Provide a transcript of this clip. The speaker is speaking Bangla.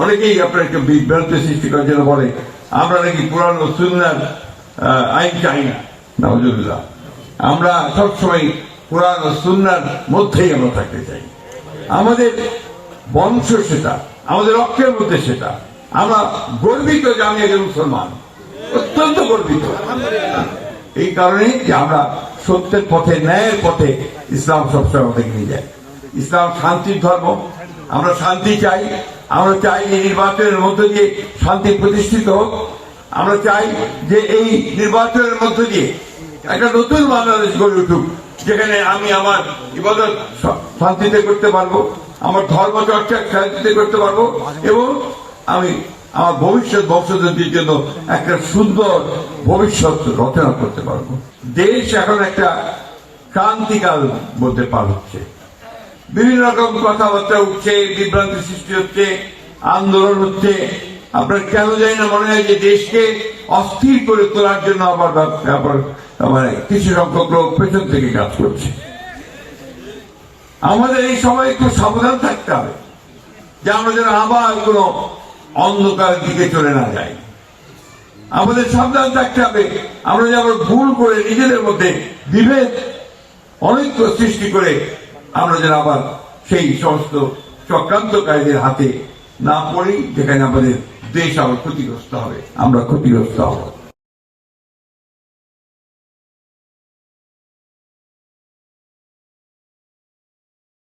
অনেকেই আপনার একটা বিভ্রান্তি সৃষ্টি করার জন্য বলে আমরা নাকি কোরআন ও সুন্নাহর আইন চাই না। নাউজুবিল্লাহ, আমরা সবসময় কোরআন ও সুন্নাহর মধ্যেই আমরা থাকতে চাই। আমাদের বংশ সেটা, আমাদের রক্তের মধ্যে সেটা। আমরা গর্বিত যে আমি একজন মুসলমান, অত্যন্ত গর্বিত। এই কারণেই যে আমরা সত্যের পথে, ন্যায়ের পথে ইসলাম সবসময় আমাদের নিয়ে যায়। ইসলাম শান্তির ধর্ম, আমরা শান্তি চাই। আমরা চাই এই নির্বাচনের মধ্য দিয়ে শান্তি প্রতিষ্ঠিত হোক। আমরা চাই যে এই নির্বাচনের মধ্য দিয়ে একটা নতুন বাংলাদেশ গড়ে উঠুক, যেখানে আমি আমার ইবাদত শান্তিতে করতে পারবো, আমার ধর্ম চর্চা শান্তিতে করতে পারবো, এবং আমি আমার ভবিষ্যৎ বংশধরদের জন্য একটা সুন্দর ভবিষ্যৎ রচনা করতে পারবো। দেশ এখন একটা ক্রান্তিকাল বলতে পার হচ্ছে। বিভিন্ন রকম কথাবার্তা উঠছে, বিভ্রান্তি সৃষ্টি হচ্ছে, আন্দোলন হচ্ছে। আপনার কেন জানি না মনে হয় যে দেশকে অস্থির করে তোলার জন্য আবার মানে কিছু সংখ্যক লোক পেছন থেকে কাজ করছে। আমাদের এই সময় একটু সাবধান থাকতে হবে যে আমরা যেন আবার কোন অন্ধকার দিকে চলে না যাই। আমাদের সাবধান থাকতে হবে আমরা যেন ভুল করে নিজেদের মধ্যে বিভেদ, অনৈক্য সৃষ্টি করে আমরা যেন আবার সেই সমস্ত চক্রান্তকারীদের হাতে না পড়ি, যেখানে আমাদের দেশ আবার ক্ষতিগ্রস্ত হবে, আমরা ক্ষতিগ্রস্ত হব।